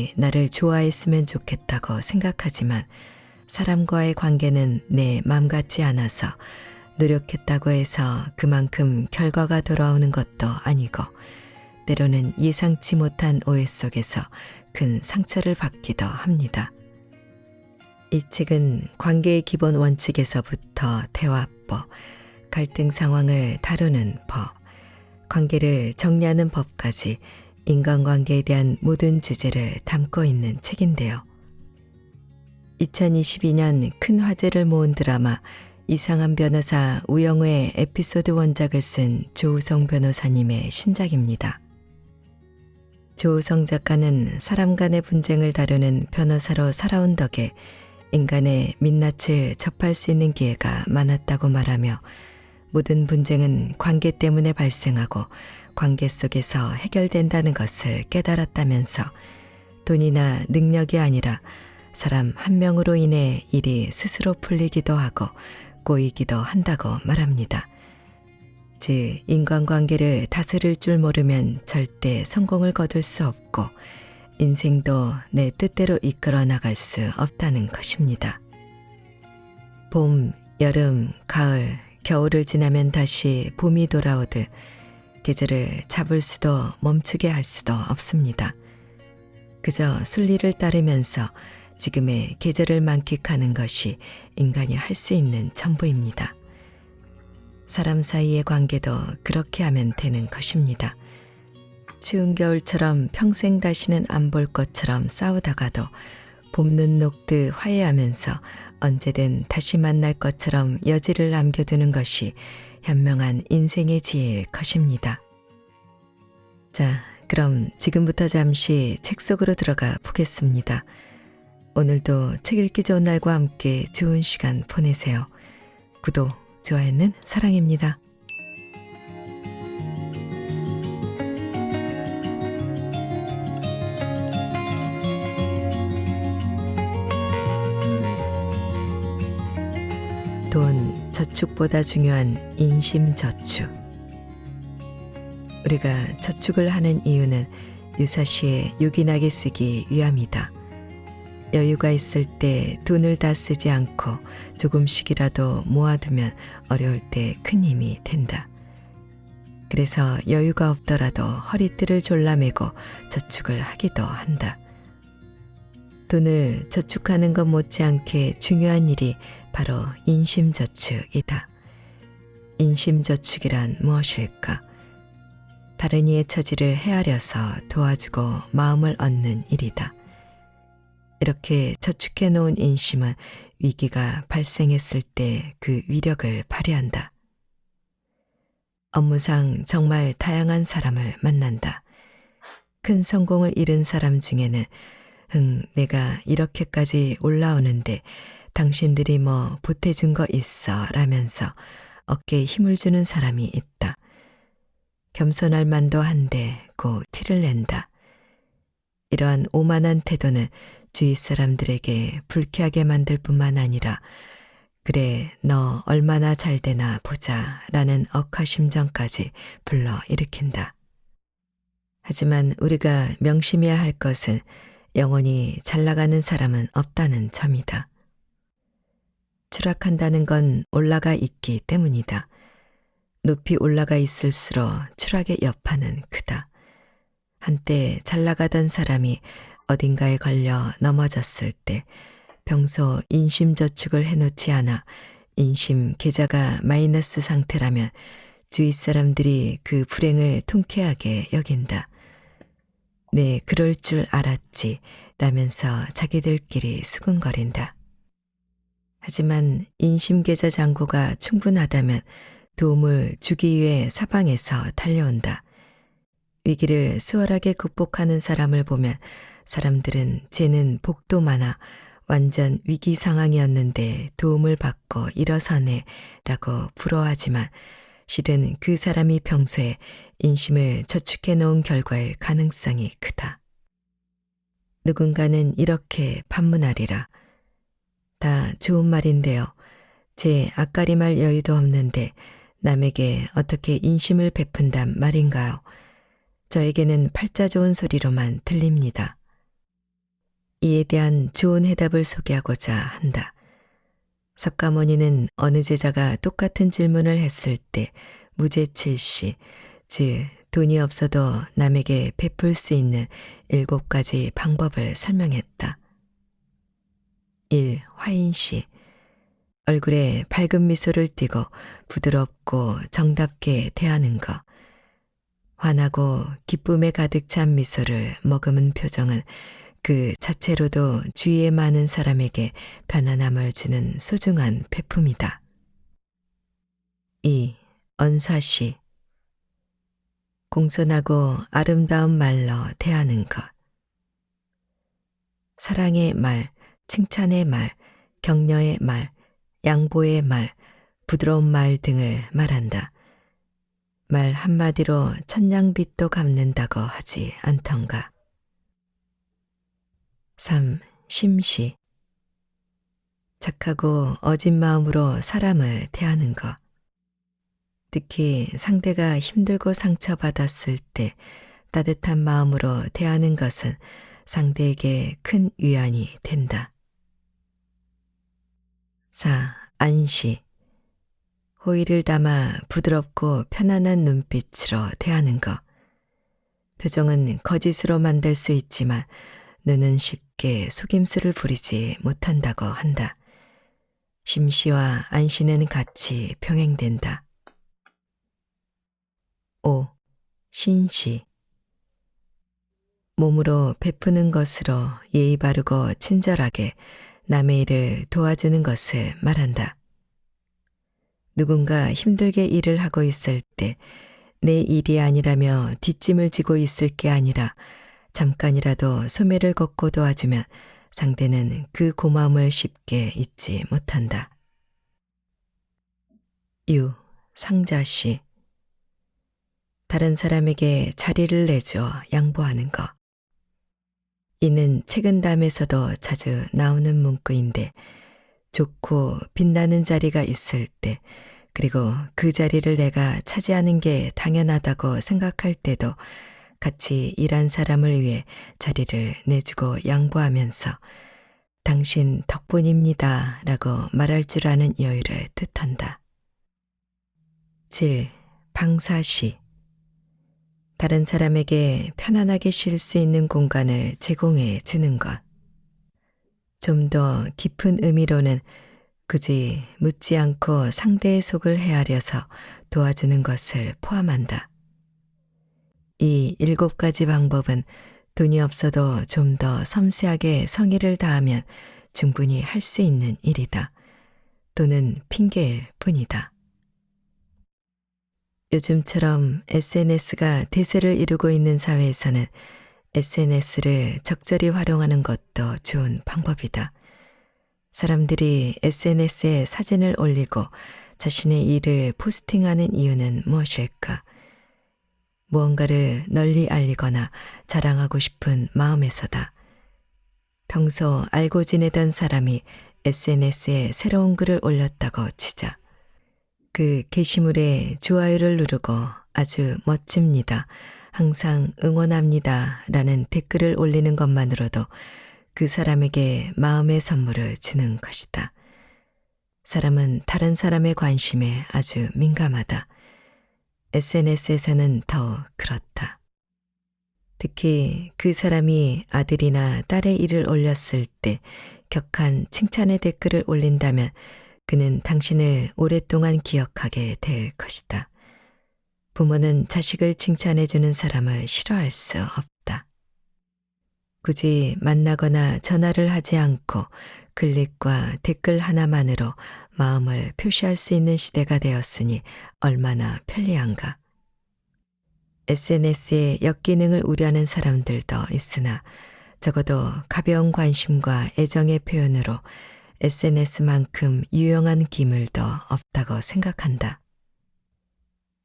사람들이 나를 좋아했으면 좋겠다고 생각하지만 사람과의 관계는 내 맘 같지 않아서 노력했다고 해서 그만큼 결과가 돌아오는 것도 아니고 때로는 예상치 못한 오해 속에서 큰 상처를 받기도 합니다. 이 책은 관계의 기본 원칙에서부터 대화법, 갈등 상황을 다루는 법, 관계를 정리하는 법까지 인간관계에 대한 모든 주제를 담고 있는 책인데요. 2022년 큰 화제를 모은 드라마 이상한 변호사 우영우의 에피소드 원작을 쓴 조우성 변호사님의 신작입니다. 조우성 작가는 사람 간의 분쟁을 다루는 변호사로 살아온 덕에 인간의 민낯을 접할 수 있는 기회가 많았다고 말하며 모든 분쟁은 관계 때문에 발생하고 관계 속에서 해결된다는 것을 깨달았다면서 돈이나 능력이 아니라 사람 한 명으로 인해 일이 스스로 풀리기도 하고 꼬이기도 한다고 말합니다. 즉 인간관계를 다스릴 줄 모르면 절대 성공을 거둘 수 없고 인생도 내 뜻대로 이끌어 나갈 수 없다는 것입니다. 봄, 여름, 가을, 겨울을 지나면 다시 봄이 돌아오듯 계절을 잡을 수도 멈추게 할 수도 없습니다. 그저 순리를 따르면서 지금의 계절을 만끽하는 것이 인간이 할 수 있는 전부입니다. 사람 사이의 관계도 그렇게 하면 되는 것입니다. 추운 겨울처럼 평생 다시는 안 볼 것처럼 싸우다가도 봄눈 녹듯 화해하면서 언제든 다시 만날 것처럼 여지를 남겨두는 것이 현명한 인생의 지혜일 것입니다. 자, 그럼 지금부터 잠시 책 속으로 들어가 보겠습니다. 오늘도 책 읽기 좋은 날과 함께 좋은 시간 보내세요. 구독, 좋아요는 사랑입니다. 돈, 저축보다 중요한 인심저축. 우리가 저축을 하는 이유는 유사시에 요긴하게 쓰기 위함이다. 여유가 있을 때 돈을 다 쓰지 않고 조금씩이라도 모아두면 어려울 때 큰 힘이 된다. 그래서 여유가 없더라도 허리띠를 졸라매고 저축을 하기도 한다. 돈을 저축하는 것 못지않게 중요한 일이 바로 인심저축이다. 인심저축이란 무엇일까? 다른 이의 처지를 헤아려서 도와주고 마음을 얻는 일이다. 이렇게 저축해 놓은 인심은 위기가 발생했을 때 그 위력을 발휘한다. 업무상 정말 다양한 사람을 만난다. 큰 성공을 이룬 사람 중에는 내가 이렇게까지 올라오는데 당신들이 뭐 보태준 거 있어 라면서 어깨에 힘을 주는 사람이 있다. 겸손할 만도 한데 꼭 티를 낸다. 이러한 오만한 태도는 주위 사람들에게 불쾌하게 만들 뿐만 아니라 그래 너 얼마나 잘 되나 보자 라는 억하심정까지 불러일으킨다. 하지만 우리가 명심해야 할 것은 영원히 잘 나가는 사람은 없다는 점이다. 추락한다는 건 올라가 있기 때문이다. 높이 올라가 있을수록 추락의 여파는 크다. 한때 잘 나가던 사람이 어딘가에 걸려 넘어졌을 때 평소 인심저축을 해놓지 않아 인심 계좌가 마이너스 상태라면 주위 사람들이 그 불행을 통쾌하게 여긴다. 네, 그럴 줄 알았지 라면서 자기들끼리 수근거린다. 하지만 인심계좌 잔고가 충분하다면 도움을 주기 위해 사방에서 달려온다. 위기를 수월하게 극복하는 사람을 보면 사람들은 쟤는 복도 많아 완전 위기 상황이었는데 도움을 받고 일어서네 라고 부러워하지만 실은 그 사람이 평소에 인심을 저축해 놓은 결과일 가능성이 크다. 누군가는 이렇게 반문하리라. 다 좋은 말인데요. 제 앞가림할 여유도 없는데 남에게 어떻게 인심을 베푼단 말인가요? 저에게는 팔자 좋은 소리로만 들립니다. 이에 대한 좋은 해답을 소개하고자 한다. 석가모니는 어느 제자가 똑같은 질문을 했을 때 무제칠시, 즉 돈이 없어도 남에게 베풀 수 있는 7가지 방법을 설명했다. 1. 화인시. 얼굴에 밝은 미소를 띠고 부드럽고 정답게 대하는 것. 환하고 기쁨에 가득 찬 미소를 머금은 표정은 그 자체로도 주위에 많은 사람에게 편안함을 주는 소중한 배품이다. 2. 언사시. 공손하고 아름다운 말로 대하는 것. 사랑의 말, 칭찬의 말, 격려의 말, 양보의 말, 부드러운 말 등을 말한다. 말 한마디로 천냥빚도 갚는다고 하지 않던가. 3. 심시. 착하고 어진 마음으로 사람을 대하는 것. 특히 상대가 힘들고 상처받았을 때 따뜻한 마음으로 대하는 것은 상대에게 큰 위안이 된다. 4. 안시. 호의를 담아 부드럽고 편안한 눈빛으로 대하는 것. 표정은 거짓으로 만들 수 있지만 눈은 쉽게 속임수를 부리지 못한다고 한다. 심시와 안시는 같이 병행된다. 5. 신시. 몸으로 베푸는 것으로 예의 바르고 친절하게 남의 일을 도와주는 것을 말한다. 누군가 힘들게 일을 하고 있을 때 내 일이 아니라며 뒷짐을 지고 있을 게 아니라 잠깐이라도 소매를 걷고 도와주면 상대는 그 고마움을 쉽게 잊지 못한다. 6. 상자시. 다른 사람에게 자리를 내줘 양보하는 것. 이는 책은담에서도 자주 나오는 문구인데 좋고 빛나는 자리가 있을 때 그리고 그 자리를 내가 차지하는 게 당연하다고 생각할 때도 같이 일한 사람을 위해 자리를 내주고 양보하면서 당신 덕분입니다 라고 말할 줄 아는 여유를 뜻한다. 7. 방사시. 다른 사람에게 편안하게 쉴 수 있는 공간을 제공해 주는 것. 좀 더 깊은 의미로는 굳이 묻지 않고 상대의 속을 헤아려서 도와주는 것을 포함한다. 이 7가지 방법은 돈이 없어도 좀 더 섬세하게 성의를 다하면 충분히 할 수 있는 일이다. 또는 핑계일 뿐이다. 요즘처럼 SNS가 대세를 이루고 있는 사회에서는 SNS를 적절히 활용하는 것도 좋은 방법이다. 사람들이 SNS에 사진을 올리고 자신의 일을 포스팅하는 이유는 무엇일까? 무언가를 널리 알리거나 자랑하고 싶은 마음에서다. 평소 알고 지내던 사람이 SNS에 새로운 글을 올렸다고 치자. 그 게시물에 좋아요를 누르고 아주 멋집니다. 항상 응원합니다. 라는 댓글을 올리는 것만으로도 그 사람에게 마음의 선물을 주는 것이다. 사람은 다른 사람의 관심에 아주 민감하다. SNS에서는 더욱 그렇다. 특히 그 사람이 아들이나 딸의 일을 올렸을 때 격한 칭찬의 댓글을 올린다면 그는 당신을 오랫동안 기억하게 될 것이다. 부모는 자식을 칭찬해주는 사람을 싫어할 수 없다. 굳이 만나거나 전화를 하지 않고 클릭과 댓글 하나만으로 마음을 표시할 수 있는 시대가 되었으니 얼마나 편리한가. SNS의 역기능을 우려하는 사람들도 있으나 적어도 가벼운 관심과 애정의 표현으로 SNS만큼 유용한 기물도 없다고 생각한다.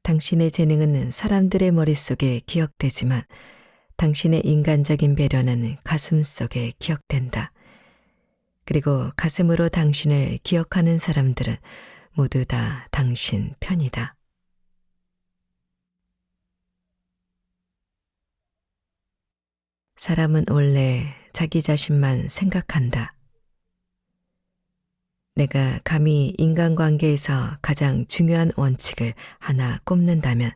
당신의 재능은 사람들의 머릿속에 기억되지만 당신의 인간적인 배려는 가슴 속에 기억된다. 그리고 가슴으로 당신을 기억하는 사람들은 모두 다 당신 편이다. 사람은 원래 자기 자신만 생각한다. 내가 감히 인간관계에서 가장 중요한 원칙을 하나 꼽는다면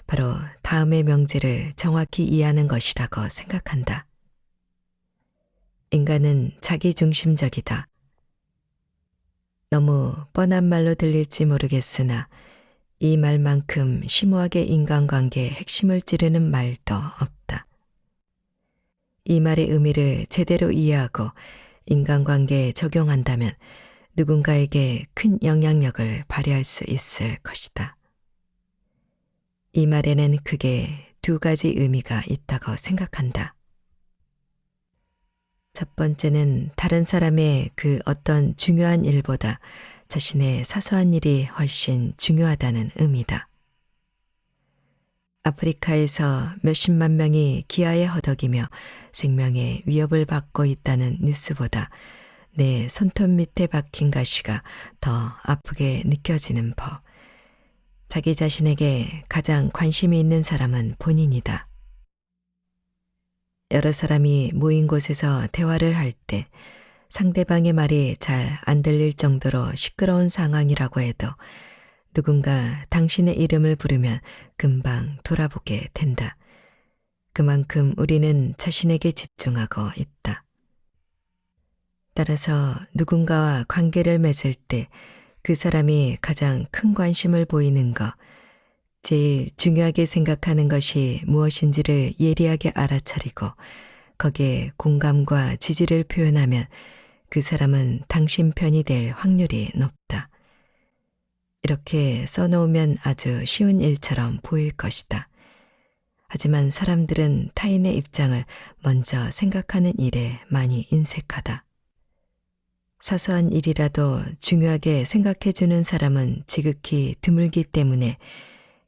바로 다음의 명제를 정확히 이해하는 것이라고 생각한다. 인간은 자기중심적이다. 너무 뻔한 말로 들릴지 모르겠으나 이 말만큼 심오하게 인간관계의 핵심을 찌르는 말도 없다. 이 말의 의미를 제대로 이해하고 인간관계에 적용한다면 누군가에게 큰 영향력을 발휘할 수 있을 것이다. 이 말에는 크게 두 가지 의미가 있다고 생각한다. 첫 번째는 다른 사람의 그 어떤 중요한 일보다 자신의 사소한 일이 훨씬 중요하다는 의미다. 아프리카에서 몇십만 명이 기아에 허덕이며 생명의 위협을 받고 있다는 뉴스보다 내 손톱 밑에 박힌 가시가 더 아프게 느껴지는 법. 자기 자신에게 가장 관심이 있는 사람은 본인이다. 여러 사람이 모인 곳에서 대화를 할 때 상대방의 말이 잘 안 들릴 정도로 시끄러운 상황이라고 해도 누군가 당신의 이름을 부르면 금방 돌아보게 된다. 그만큼 우리는 자신에게 집중하고 있다. 따라서 누군가와 관계를 맺을 때 그 사람이 가장 큰 관심을 보이는 것, 제일 중요하게 생각하는 것이 무엇인지를 예리하게 알아차리고 거기에 공감과 지지를 표현하면 그 사람은 당신 편이 될 확률이 높다. 이렇게 써놓으면 아주 쉬운 일처럼 보일 것이다. 하지만 사람들은 타인의 입장을 먼저 생각하는 일에 많이 인색하다. 사소한 일이라도 중요하게 생각해주는 사람은 지극히 드물기 때문에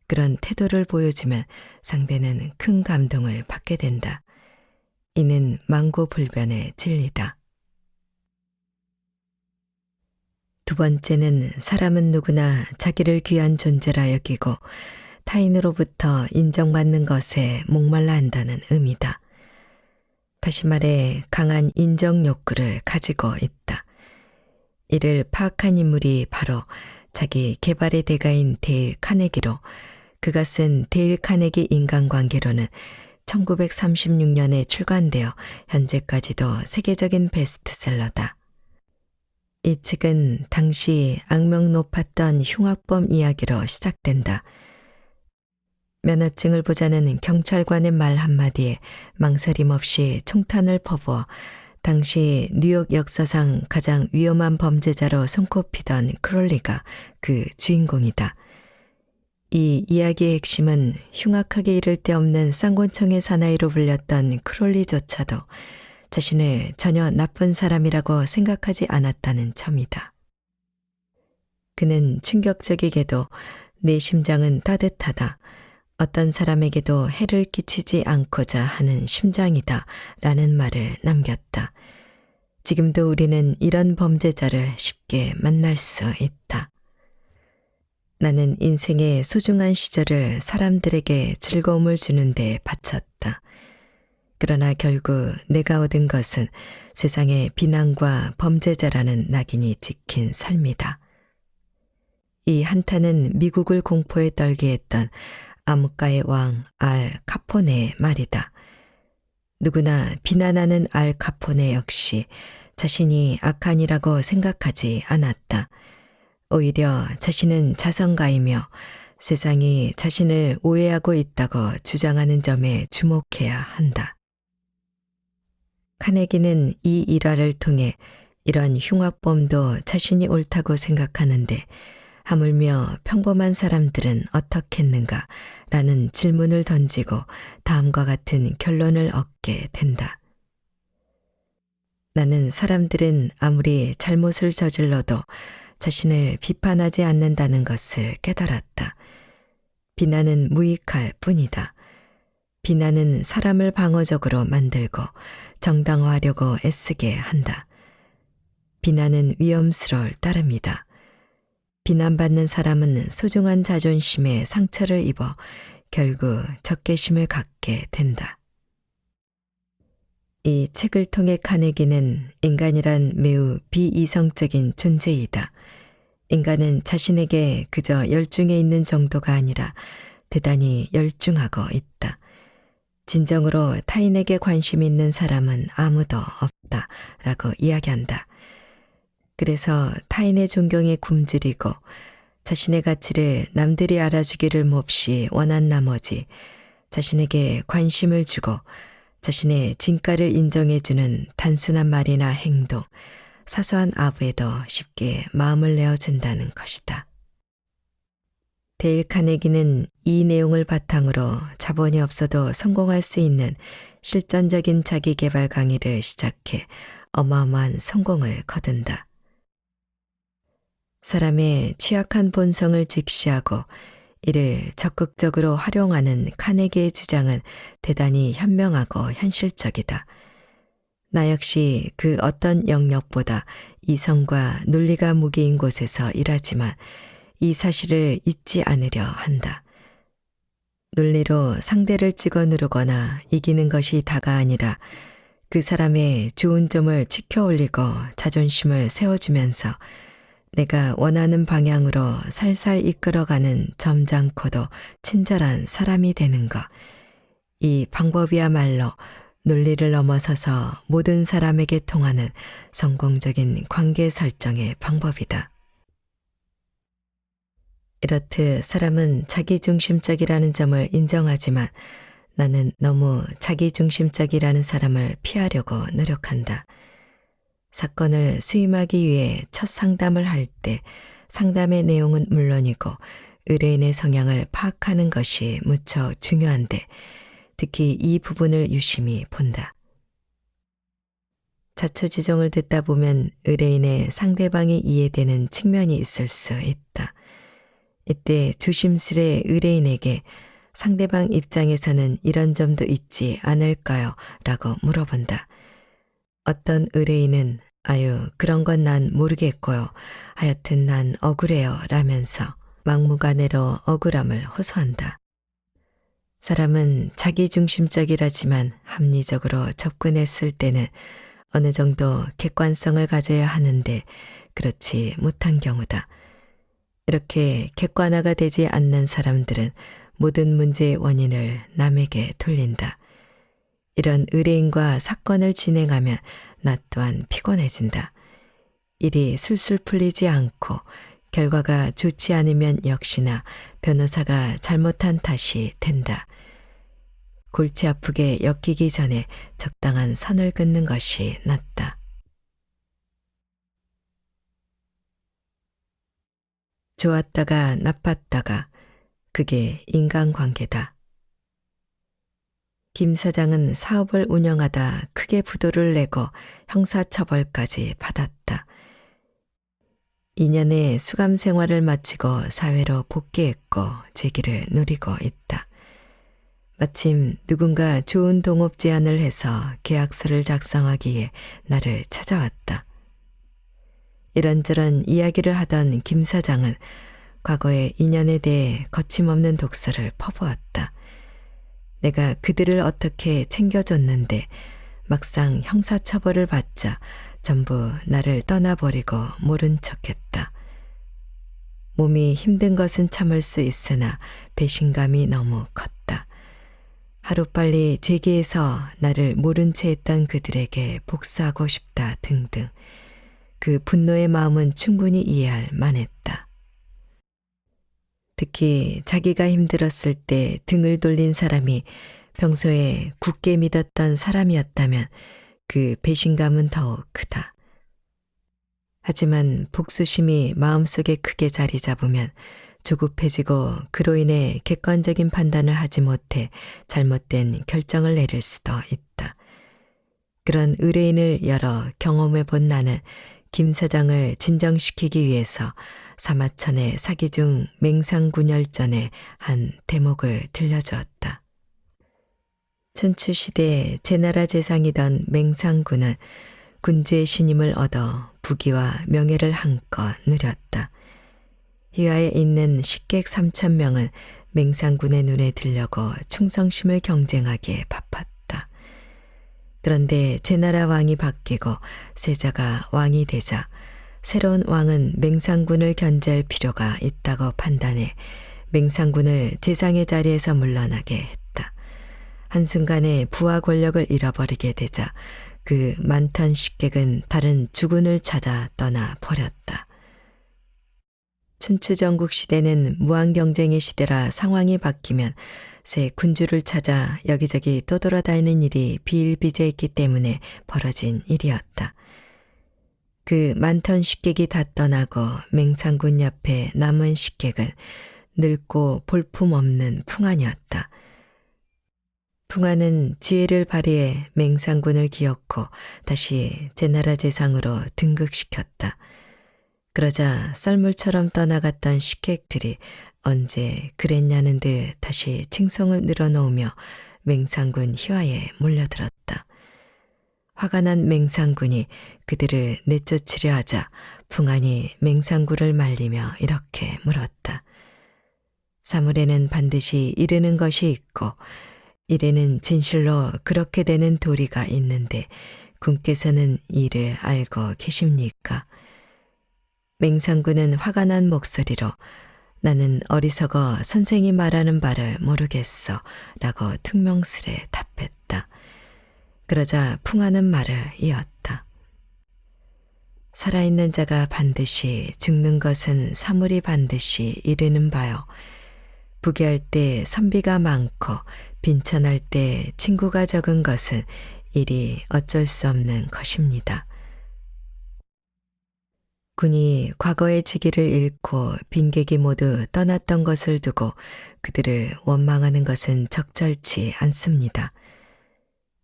그런 태도를 보여주면 상대는 큰 감동을 받게 된다. 이는 만고불변의 진리다. 두 번째는 사람은 누구나 자기를 귀한 존재라 여기고 타인으로부터 인정받는 것에 목말라 한다는 의미다. 다시 말해 강한 인정 욕구를 가지고 있다. 이를 파악한 인물이 바로 자기 개발의 대가인 데일 카네기로 그가 쓴 데일 카네기 인간관계론은 1936년에 출간되어 현재까지도 세계적인 베스트셀러다. 이 책은 당시 악명 높았던 흉악범 이야기로 시작된다. 면허증을 보자는 경찰관의 말 한마디에 망설임 없이 총탄을 퍼부어 당시 뉴욕 역사상 가장 위험한 범죄자로 손꼽히던 크롤리가 그 주인공이다. 이 이야기의 핵심은 흉악하게 이를 데 없는 쌍권총의 사나이로 불렸던 크롤리조차도 자신을 전혀 나쁜 사람이라고 생각하지 않았다는 점이다. 그는 충격적이게도 내 심장은 따뜻하다. 어떤 사람에게도 해를 끼치지 않고자 하는 심장이다 라는 말을 남겼다. 지금도 우리는 이런 범죄자를 쉽게 만날 수 있다. 나는 인생의 소중한 시절을 사람들에게 즐거움을 주는 데 바쳤다. 그러나 결국 내가 얻은 것은 세상의 비난과 범죄자라는 낙인이 찍힌 삶이다. 이 한탄은 미국을 공포에 떨게 했던 암흑가의 왕 알 카포네의 말이다. 누구나 비난하는 알 카포네 역시 자신이 악한이라고 생각하지 않았다. 오히려 자신은 자성가이며 세상이 자신을 오해하고 있다고 주장하는 점에 주목해야 한다. 카네기는 이 일화를 통해 이런 흉악범도 자신이 옳다고 생각하는데 하물며 평범한 사람들은 어떻겠는가 라는 질문을 던지고 다음과 같은 결론을 얻게 된다. 나는 사람들은 아무리 잘못을 저질러도 자신을 비판하지 않는다는 것을 깨달았다. 비난은 무익할 뿐이다. 비난은 사람을 방어적으로 만들고 정당화하려고 애쓰게 한다. 비난은 위험스러울 따름이다. 비난받는 사람은 소중한 자존심에 상처를 입어 결국 적개심을 갖게 된다. 이 책을 통해 카네기는 인간이란 매우 비이성적인 존재이다. 인간은 자신에게 그저 열중해 있는 정도가 아니라 대단히 열중하고 있다. 진정으로 타인에게 관심 있는 사람은 아무도 없다 라고 이야기한다. 그래서 타인의 존경에 굶주리고 자신의 가치를 남들이 알아주기를 몹시 원한 나머지 자신에게 관심을 주고 자신의 진가를 인정해주는 단순한 말이나 행동, 사소한 아부에도 쉽게 마음을 내어준다는 것이다. 데일 카네기는 이 내용을 바탕으로 자본이 없어도 성공할 수 있는 실전적인 자기개발 강의를 시작해 어마어마한 성공을 거둔다. 사람의 취약한 본성을 직시하고 이를 적극적으로 활용하는 카네기의 주장은 대단히 현명하고 현실적이다. 나 역시 그 어떤 영역보다 이성과 논리가 무기인 곳에서 일하지만 이 사실을 잊지 않으려 한다. 논리로 상대를 찍어 누르거나 이기는 것이 다가 아니라 그 사람의 좋은 점을 치켜 올리고 자존심을 세워주면서 내가 원하는 방향으로 살살 이끌어가는 점잖고도 친절한 사람이 되는 것. 이 방법이야말로 논리를 넘어서서 모든 사람에게 통하는 성공적인 관계 설정의 방법이다. 이렇듯 사람은 자기중심적이라는 점을 인정하지만 나는 너무 자기중심적이라는 사람을 피하려고 노력한다. 사건을 수임하기 위해 첫 상담을 할 때 상담의 내용은 물론이고 의뢰인의 성향을 파악하는 것이 무척 중요한데 특히 이 부분을 유심히 본다. 자초지종을 듣다 보면 의뢰인의 상대방이 이해되는 측면이 있을 수 있다. 이때 조심스레 의뢰인에게 상대방 입장에서는 이런 점도 있지 않을까요? 라고 물어본다. 어떤 의뢰인은 아유 그런 건 난 모르겠고요. 하여튼 난 억울해요 라면서 막무가내로 억울함을 호소한다. 사람은 자기중심적이라지만 합리적으로 접근했을 때는 어느 정도 객관성을 가져야 하는데 그렇지 못한 경우다. 이렇게 객관화가 되지 않는 사람들은 모든 문제의 원인을 남에게 돌린다. 이런 의뢰인과 사건을 진행하면 나 또한 피곤해진다. 일이 술술 풀리지 않고 결과가 좋지 않으면 역시나 변호사가 잘못한 탓이 된다. 골치 아프게 엮이기 전에 적당한 선을 긋는 것이 낫다. 좋았다가 나빴다가 그게 인간관계다. 김 사장은 사업을 운영하다 크게 부도를 내고 형사처벌까지 받았다. 2년의 수감 생활을 마치고 사회로 복귀했고 재기를 누리고 있다. 마침 누군가 좋은 동업 제안을 해서 계약서를 작성하기에 나를 찾아왔다. 이런저런 이야기를 하던 김 사장은 과거의 인연에 대해 거침없는 독서를 퍼부었다. 내가 그들을 어떻게 챙겨줬는데 막상 형사처벌을 받자 전부 나를 떠나버리고 모른 척했다. 몸이 힘든 것은 참을 수 있으나 배신감이 너무 컸다. 하루빨리 재기해서 나를 모른 채 했던 그들에게 복수하고 싶다 등등. 그 분노의 마음은 충분히 이해할 만했다. 특히 자기가 힘들었을 때 등을 돌린 사람이 평소에 굳게 믿었던 사람이었다면 그 배신감은 더욱 크다. 하지만 복수심이 마음속에 크게 자리 잡으면 조급해지고 그로 인해 객관적인 판단을 하지 못해 잘못된 결정을 내릴 수도 있다. 그런 의뢰인을 여러 경험해 본 나는 김 사장을 진정시키기 위해서 사마천의 사기 중 맹상군열전의 한 대목을 들려주었다. 춘추시대에 제나라 제상이던 맹상군은 군주의 신임을 얻어 부귀와 명예를 한껏 누렸다. 휘하에 있는 식객 3,000명은 맹상군의 눈에 들려고 충성심을 경쟁하기에 바빴다. 그런데 제나라 왕이 바뀌고 세자가 왕이 되자 새로운 왕은 맹상군을 견제할 필요가 있다고 판단해 맹상군을 제상의 자리에서 물러나게 했다. 한순간에 부와 권력을 잃어버리게 되자 그 많던 식객은 다른 주군을 찾아 떠나 버렸다. 춘추전국 시대는 무한경쟁의 시대라 상황이 바뀌면 새 군주를 찾아 여기저기 떠돌아다니는 일이 비일비재했기 때문에 벌어진 일이었다. 그 많던 식객이 다 떠나고 맹상군 옆에 남은 식객은 늙고 볼품없는 풍한이었다. 풍한은 지혜를 발휘해 맹상군을 기어코 다시 제나라 제상으로 등극시켰다. 그러자 썰물처럼 떠나갔던 식객들이 언제 그랬냐는 듯 다시 칭송을 늘어놓으며 맹상군 희화에 몰려들었다. 화가 난 맹상군이 그들을 내쫓으려 하자 풍한이 맹상군을 말리며 이렇게 물었다. 사물에는 반드시 이르는 것이 있고 이래는 진실로 그렇게 되는 도리가 있는데 군께서는 이를 알고 계십니까? 맹상군은 화가 난 목소리로 나는 어리석어 선생이 말하는 바를 모르겠어 라고 퉁명스레 답했다. 그러자 풍하는 말을 이었다. 살아있는 자가 반드시 죽는 것은 사물이 반드시 이르는 바요. 부귀할 때 선비가 많고 빈천할 때 친구가 적은 것은 일이 어쩔 수 없는 것입니다. 군이 과거의 지기를 잃고 빈객이 모두 떠났던 것을 두고 그들을 원망하는 것은 적절치 않습니다.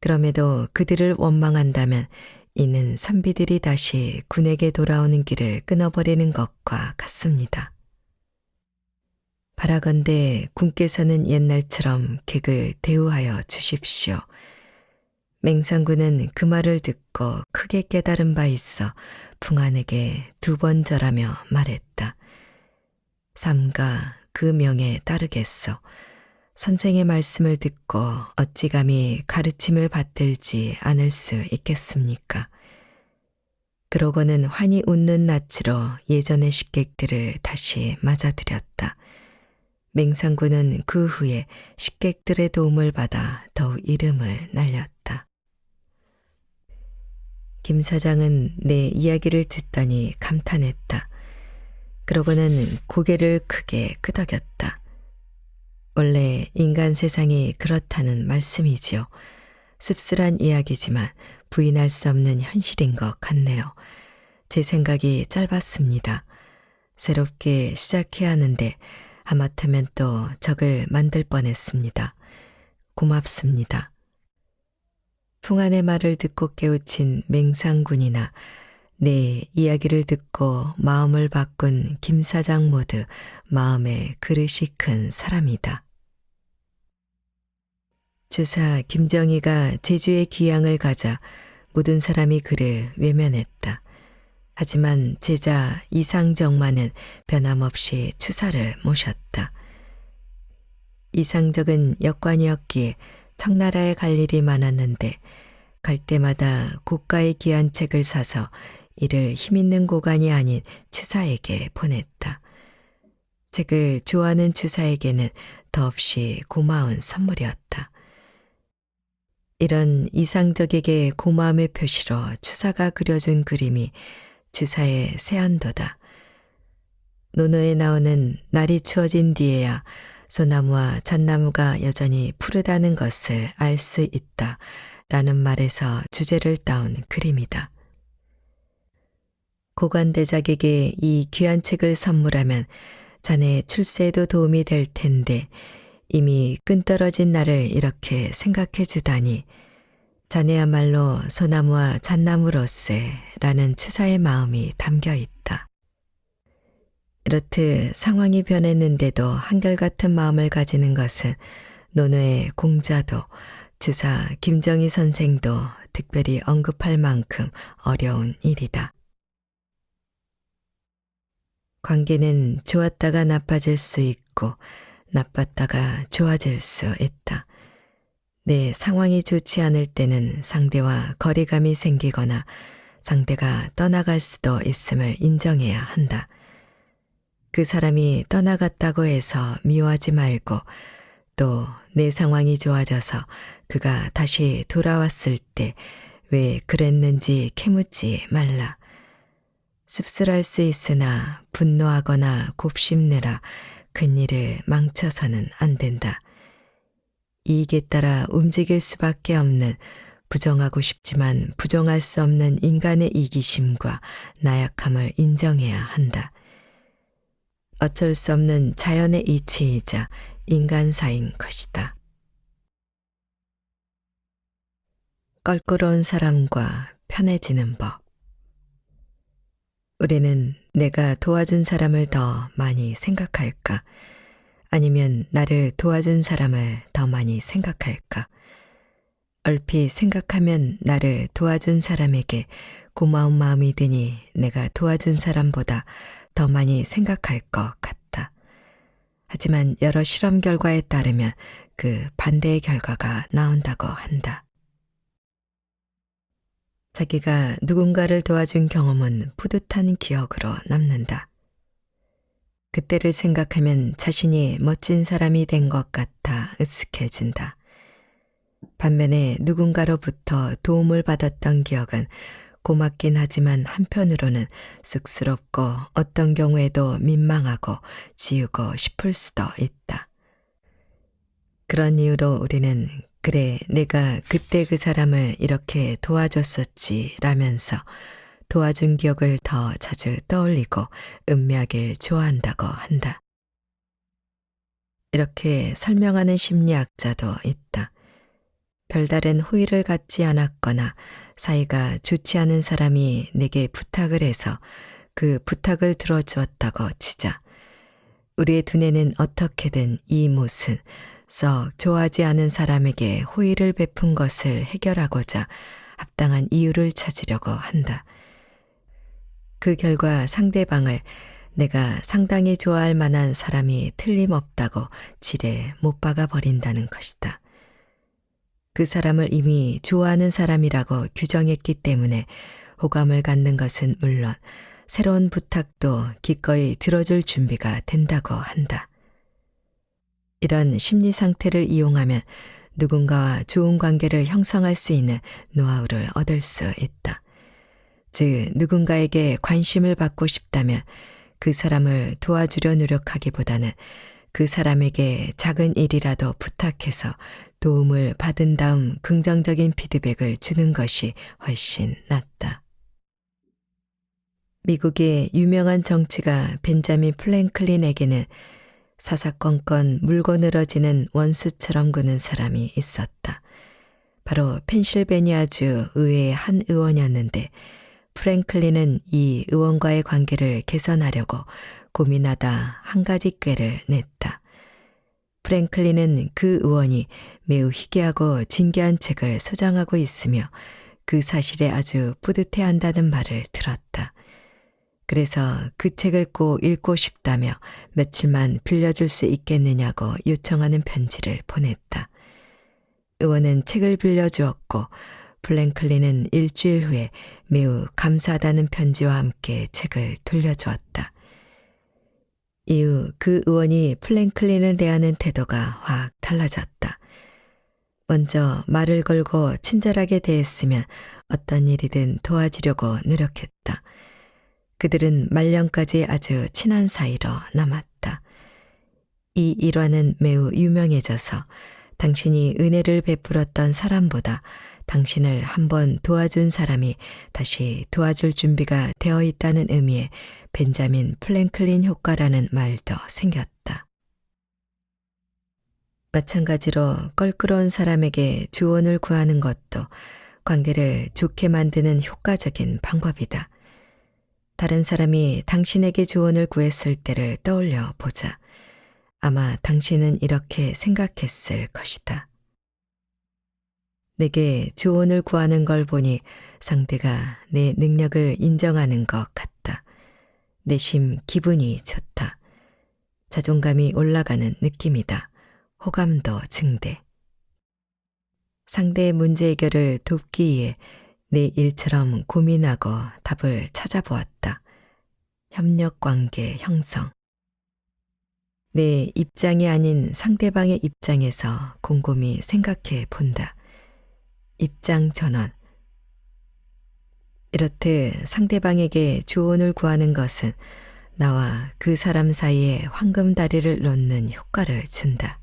그럼에도 그들을 원망한다면 이는 선비들이 다시 군에게 돌아오는 길을 끊어버리는 것과 같습니다. 바라건대 군께서는 옛날처럼 객을 대우하여 주십시오. 맹상군은 그 말을 듣고 크게 깨달은 바 있어 풍한에게 2번 절하며 말했다. 삼가 그 명에 따르겠소. 선생의 말씀을 듣고 어찌 감히 가르침을 받들지 않을 수 있겠습니까? 그러고는 환히 웃는 낯으로 예전의 식객들을 다시 맞아들였다. 맹상군은 그 후에 식객들의 도움을 받아 더욱 이름을 날렸다. 김 사장은 내 이야기를 듣더니 감탄했다. 그러고는 고개를 크게 끄덕였다. 원래 인간 세상이 그렇다는 말씀이지요. 씁쓸한 이야기지만 부인할 수 없는 현실인 것 같네요. 제 생각이 짧았습니다. 새롭게 시작해야 하는데 하마터면 또 적을 만들 뻔했습니다. 고맙습니다. 풍한의 말을 듣고 깨우친 맹상군이나 내 이야기를 듣고 마음을 바꾼 김 사장 모두 마음에 그릇이 큰 사람이다. 주사 김정희가 제주에 귀향을 가자 모든 사람이 그를 외면했다. 하지만 제자 이상적만은 변함없이 추사를 모셨다. 이상적은 역관이었기에 청나라에 갈 일이 많았는데 갈 때마다 고가의 귀한 책을 사서 이를 힘있는 고관이 아닌 추사에게 보냈다. 책을 좋아하는 추사에게는 더없이 고마운 선물이었다. 이런 이상적에게 고마움의 표시로 추사가 그려준 그림이 주사의 세안도다. 논어에 나오는 날이 추워진 뒤에야 소나무와 잣나무가 여전히 푸르다는 것을 알 수 있다 라는 말에서 주제를 따온 그림이다. 고관대작에게 이 귀한 책을 선물하면 자네 출세에도 도움이 될 텐데 이미 끈떨어진 나를 이렇게 생각해 주다니 자네야말로 소나무와 잣나무로세 라는 추사의 마음이 담겨 있다. 이렇듯 상황이 변했는데도 한결같은 마음을 가지는 것은 논어의 공자도 주사 김정희 선생도 특별히 언급할 만큼 어려운 일이다. 관계는 좋았다가 나빠질 수 있고 나빴다가 좋아질 수 있다. 내 상황이 좋지 않을 때는 상대와 거리감이 생기거나 상대가 떠나갈 수도 있음을 인정해야 한다. 그 사람이 떠나갔다고 해서 미워하지 말고 또 내 상황이 좋아져서 그가 다시 돌아왔을 때 왜 그랬는지 캐묻지 말라. 씁쓸할 수 있으나 분노하거나 곱씹느라 큰 일을 망쳐서는 안 된다. 이익에 따라 움직일 수밖에 없는 부정하고 싶지만 부정할 수 없는 인간의 이기심과 나약함을 인정해야 한다. 어쩔 수 없는 자연의 이치이자 인간사인 것이다. 껄끄러운 사람과 편해지는 법. 우리는 내가 도와준 사람을 더 많이 생각할까? 아니면 나를 도와준 사람을 더 많이 생각할까? 얼핏 생각하면 나를 도와준 사람에게 고마운 마음이 드니 내가 도와준 사람보다 더 많이 생각할 것 같다. 하지만 여러 실험 결과에 따르면 그 반대의 결과가 나온다고 한다. 자기가 누군가를 도와준 경험은 뿌듯한 기억으로 남는다. 그때를 생각하면 자신이 멋진 사람이 된 것 같아 으쓱해진다. 반면에 누군가로부터 도움을 받았던 기억은 고맙긴 하지만 한편으로는 쑥스럽고 어떤 경우에도 민망하고 지우고 싶을 수도 있다. 그런 이유로 우리는 그래, 내가 그때 그 사람을 이렇게 도와줬었지 라면서 도와준 기억을 더 자주 떠올리고 음미하길 좋아한다고 한다. 이렇게 설명하는 심리학자도 있다. 별다른 호의를 갖지 않았거나 사이가 좋지 않은 사람이 내게 부탁을 해서 그 부탁을 들어주었다고 치자. 우리의 두뇌는 어떻게든 이 못은 썩 좋아하지 않은 사람에게 호의를 베푼 것을 해결하고자 합당한 이유를 찾으려고 한다. 그 결과 상대방을 내가 상당히 좋아할 만한 사람이 틀림없다고 지레 못 박아 버린다는 것이다. 그 사람을 이미 좋아하는 사람이라고 규정했기 때문에 호감을 갖는 것은 물론 새로운 부탁도 기꺼이 들어줄 준비가 된다고 한다. 이런 심리 상태를 이용하면 누군가와 좋은 관계를 형성할 수 있는 노하우를 얻을 수 있다. 즉, 누군가에게 관심을 받고 싶다면 그 사람을 도와주려 노력하기보다는 그 사람에게 작은 일이라도 부탁해서 도움을 받은 다음 긍정적인 피드백을 주는 것이 훨씬 낫다. 미국의 유명한 정치가 벤자민 플랭클린에게는 사사건건 물고 늘어지는 원수처럼 구는 사람이 있었다. 바로 펜실베니아주 의회의 한 의원이었는데 프랭클린은 이 의원과의 관계를 개선하려고 고민하다 한 가지 꾀를 냈다. 프랭클린은 그 의원이 매우 희귀하고 진귀한 책을 소장하고 있으며 그 사실에 아주 뿌듯해한다는 말을 들었다. 그래서 그 책을 꼭 읽고 싶다며 며칠만 빌려줄 수 있겠느냐고 요청하는 편지를 보냈다. 의원은 책을 빌려주었고 플랭클린은 일주일 후에 매우 감사하다는 편지와 함께 책을 돌려주었다. 이후 그 의원이 플랭클린을 대하는 태도가 확 달라졌다. 먼저 말을 걸고 친절하게 대했으면 어떤 일이든 도와주려고 노력했다. 그들은 말년까지 아주 친한 사이로 남았다. 이 일화는 매우 유명해져서 당신이 은혜를 베풀었던 사람보다 당신을 한번 도와준 사람이 다시 도와줄 준비가 되어 있다는 의미의 벤자민 플랭클린 효과라는 말도 생겼다. 마찬가지로 껄끄러운 사람에게 조언을 구하는 것도 관계를 좋게 만드는 효과적인 방법이다. 다른 사람이 당신에게 조언을 구했을 때를 떠올려 보자. 아마 당신은 이렇게 생각했을 것이다. 내게 조언을 구하는 걸 보니 상대가 내 능력을 인정하는 것 같다. 내심 기분이 좋다. 자존감이 올라가는 느낌이다. 호감도 증대. 상대의 문제 해결을 돕기 위해 내 일처럼 고민하고 답을 찾아보았다. 협력관계 형성. 내 입장이 아닌 상대방의 입장에서 곰곰이 생각해 본다. 입장 전환. 이렇듯 상대방에게 조언을 구하는 것은 나와 그 사람 사이에 황금다리를 놓는 효과를 준다.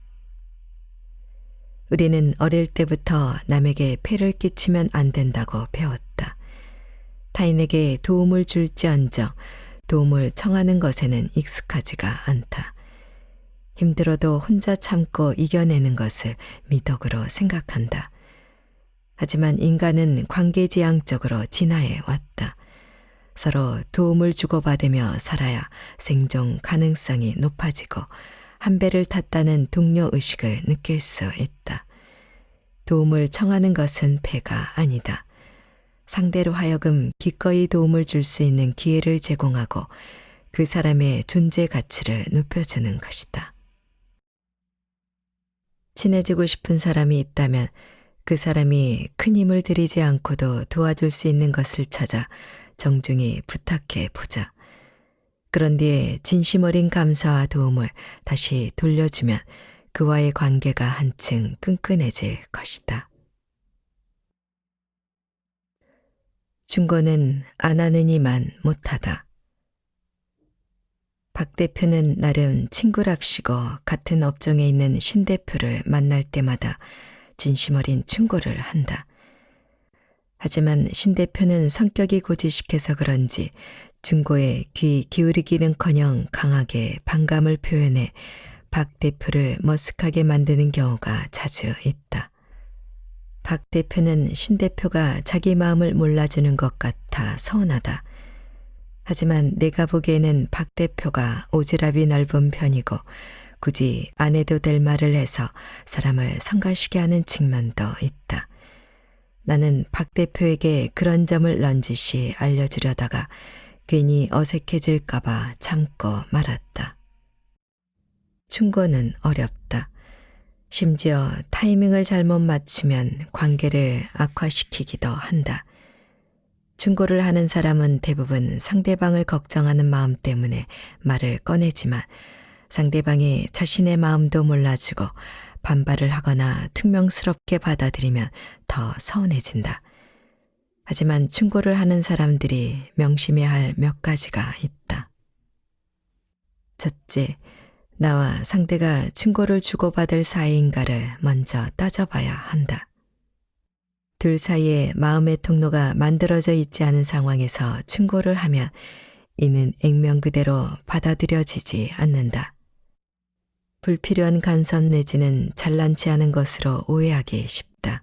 우리는 어릴 때부터 남에게 폐를 끼치면 안 된다고 배웠다. 타인에게 도움을 줄지언정 도움을 청하는 것에는 익숙하지가 않다. 힘들어도 혼자 참고 이겨내는 것을 미덕으로 생각한다. 하지만 인간은 관계지향적으로 진화해 왔다. 서로 도움을 주고받으며 살아야 생존 가능성이 높아지고 한 배를 탔다는 동료의식을 느낄 수 있다. 도움을 청하는 것은 폐가 아니다. 상대로 하여금 기꺼이 도움을 줄 수 있는 기회를 제공하고 그 사람의 존재 가치를 높여주는 것이다. 친해지고 싶은 사람이 있다면 그 사람이 큰 힘을 들이지 않고도 도와줄 수 있는 것을 찾아 정중히 부탁해 보자. 그런 뒤에 진심 어린 감사와 도움을 다시 돌려주면 그와의 관계가 한층 끈끈해질 것이다. 충고는 안 하느니만 못하다. 박 대표는 나름 친구랍시고 같은 업종에 있는 신 대표를 만날 때마다 진심 어린 충고를 한다. 하지만 신 대표는 성격이 고지식해서 그런지 충고에 귀 기울이기는커녕 강하게 반감을 표현해 박 대표를 머쓱하게 만드는 경우가 자주 있다. 박 대표는 신 대표가 자기 마음을 몰라주는 것 같아 서운하다. 하지만 내가 보기에는 박 대표가 오지랖이 넓은 편이고 굳이 안 해도 될 말을 해서 사람을 성가시게 하는 측면도 있다. 나는 박 대표에게 그런 점을 넌지시 알려주려다가 괜히 어색해질까봐 참고 말았다. 충고는 어렵다. 심지어 타이밍을 잘못 맞추면 관계를 악화시키기도 한다. 충고를 하는 사람은 대부분 상대방을 걱정하는 마음 때문에 말을 꺼내지만 상대방이 자신의 마음도 몰라주고 반발을 하거나 퉁명스럽게 받아들이면 더 서운해진다. 하지만 충고를 하는 사람들이 명심해야 할 몇 가지가 있다. 첫째, 나와 상대가 충고를 주고받을 사이인가를 먼저 따져봐야 한다. 둘 사이에 마음의 통로가 만들어져 있지 않은 상황에서 충고를 하면 이는 액면 그대로 받아들여지지 않는다. 불필요한 간섭 내지는 잘난치 않은 것으로 오해하기 쉽다.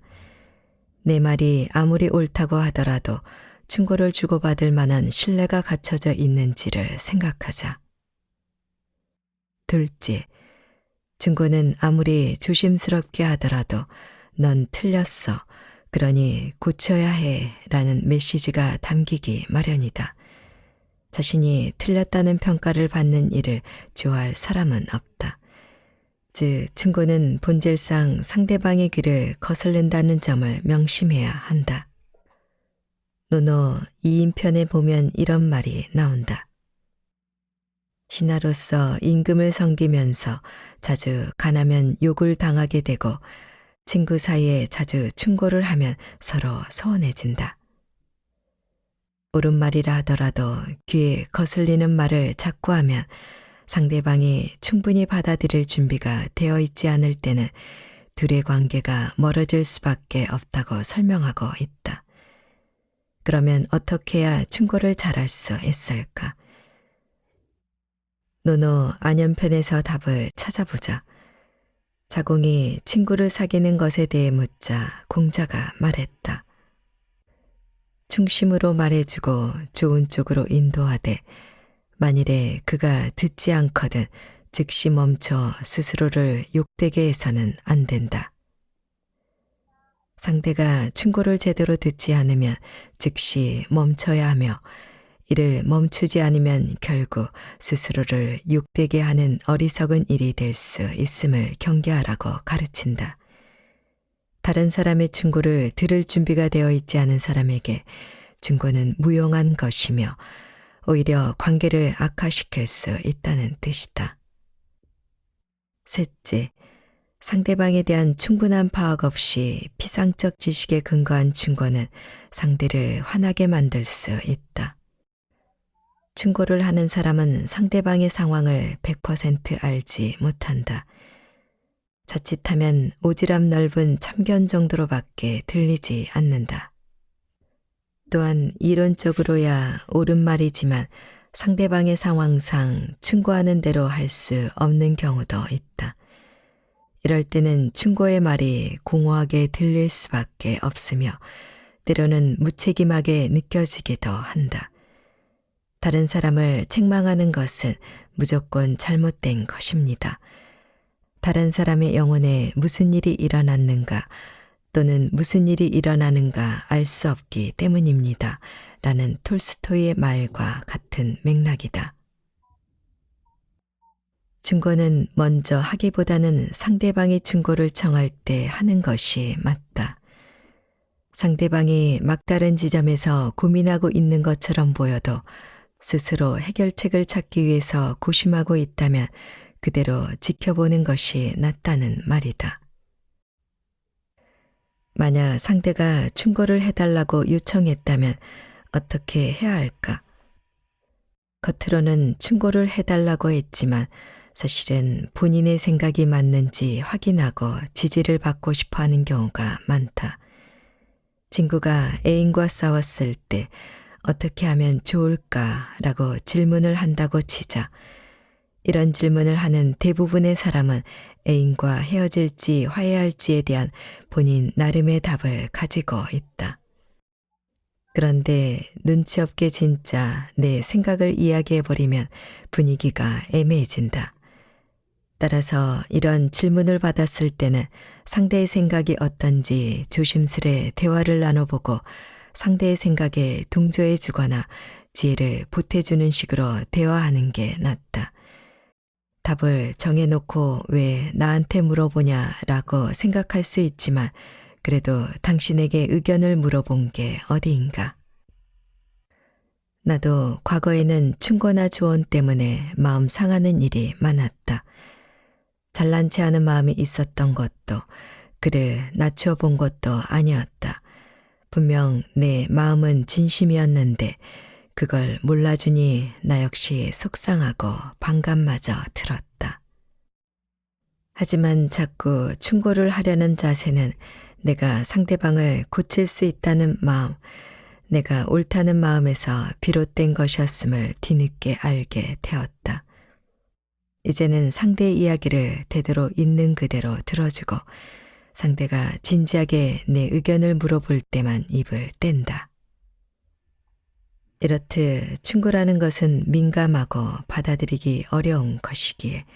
내 말이 아무리 옳다고 하더라도 충고를 주고받을 만한 신뢰가 갖춰져 있는지를 생각하자. 둘째, 충고는 아무리 조심스럽게 하더라도 넌 틀렸어. 그러니 고쳐야 해 라는 메시지가 담기기 마련이다. 자신이 틀렸다는 평가를 받는 일을 좋아할 사람은 없다. 즉, 충고는 본질상 상대방의 귀를 거슬른다는 점을 명심해야 한다. 노노 2인편에 보면 이런 말이 나온다. 신하로서 임금을 섬기면서 자주 가나면 욕을 당하게 되고 친구 사이에 자주 충고를 하면 서로 소원해진다. 옳은 말이라 하더라도 귀에 거슬리는 말을 자꾸 하면 상대방이 충분히 받아들일 준비가 되어 있지 않을 때는 둘의 관계가 멀어질 수밖에 없다고 설명하고 있다. 그러면 어떻게 해야 충고를 잘할 수 있을까? 노노 안연편에서 답을 찾아보자. 자공이 친구를 사귀는 것에 대해 묻자 공자가 말했다. 충심으로 말해주고 좋은 쪽으로 인도하되 만일에 그가 듣지 않거든 즉시 멈춰 스스로를 욕되게 해서는 안 된다. 상대가 충고를 제대로 듣지 않으면 즉시 멈춰야 하며 이를 멈추지 않으면 결국 스스로를 욕되게 하는 어리석은 일이 될 수 있음을 경계하라고 가르친다. 다른 사람의 충고를 들을 준비가 되어 있지 않은 사람에게 충고는 무용한 것이며 오히려 관계를 악화시킬 수 있다는 뜻이다. 셋째, 상대방에 대한 충분한 파악 없이 피상적 지식에 근거한 충고는 상대를 화나게 만들 수 있다. 충고를 하는 사람은 상대방의 상황을 100% 알지 못한다. 자칫하면 오지랖 넓은 참견 정도로밖에 들리지 않는다. 또한 이론적으로야 옳은 말이지만 상대방의 상황상 충고하는 대로 할 수 없는 경우도 있다. 이럴 때는 충고의 말이 공허하게 들릴 수밖에 없으며 때로는 무책임하게 느껴지기도 한다. 다른 사람을 책망하는 것은 무조건 잘못된 것입니다. 다른 사람의 영혼에 무슨 일이 일어났는가 또는 무슨 일이 일어나는가 알 수 없기 때문입니다. 라는 톨스토이의 말과 같은 맥락이다. 충고는 먼저 하기보다는 상대방이 충고를 청할 때 하는 것이 맞다. 상대방이 막다른 지점에서 고민하고 있는 것처럼 보여도 스스로 해결책을 찾기 위해서 고심하고 있다면 그대로 지켜보는 것이 낫다는 말이다. 만약 상대가 충고를 해달라고 요청했다면 어떻게 해야 할까? 겉으로는 충고를 해달라고 했지만 사실은 본인의 생각이 맞는지 확인하고 지지를 받고 싶어 하는 경우가 많다. 친구가 애인과 싸웠을 때 어떻게 하면 좋을까라고 질문을 한다고 치자. 이런 질문을 하는 대부분의 사람은 애인과 헤어질지 화해할지에 대한 본인 나름의 답을 가지고 있다. 그런데 눈치 없게 진짜 내 생각을 이야기해버리면 분위기가 애매해진다. 따라서 이런 질문을 받았을 때는 상대의 생각이 어떤지 조심스레 대화를 나눠보고 상대의 생각에 동조해 주거나 지혜를 보태주는 식으로 대화하는 게 낫다. 답을 정해놓고 왜 나한테 물어보냐라고 생각할 수 있지만 그래도 당신에게 의견을 물어본 게 어디인가. 나도 과거에는 충고나 조언 때문에 마음 상하는 일이 많았다. 잘난 체 하는 마음이 있었던 것도 그를 낮추어 본 것도 아니었다. 분명 내 마음은 진심이었는데 그걸 몰라주니 나 역시 속상하고 반감마저 들었다. 하지만 자꾸 충고를 하려는 자세는 내가 상대방을 고칠 수 있다는 마음, 내가 옳다는 마음에서 비롯된 것이었음을 뒤늦게 알게 되었다. 이제는 상대의 이야기를 되도록 있는 그대로 들어주고 상대가 진지하게 내 의견을 물어볼 때만 입을 뗀다. 이렇듯 충고라는 것은 민감하고 받아들이기 어려운 것이기에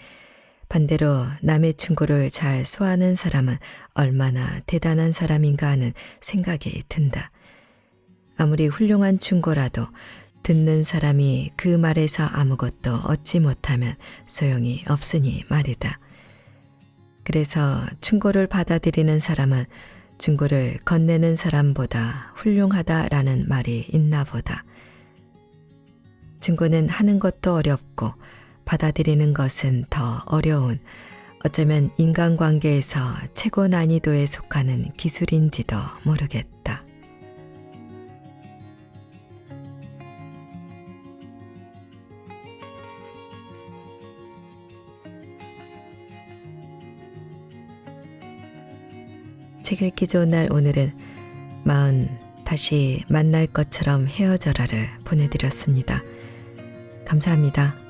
반대로 남의 충고를 잘 소화하는 사람은 얼마나 대단한 사람인가 하는 생각이 든다. 아무리 훌륭한 충고라도 듣는 사람이 그 말에서 아무것도 얻지 못하면 소용이 없으니 말이다. 그래서 충고를 받아들이는 사람은 충고를 건네는 사람보다 훌륭하다라는 말이 있나 보다. 충고는 하는 것도 어렵고 받아들이는 것은 더 어려운 어쩌면 인간관계에서 최고 난이도에 속하는 기술인지도 모르겠다. 책 읽기 좋은 날 오늘은 다시 만날 것처럼 헤어져라를 보내드렸습니다. 감사합니다.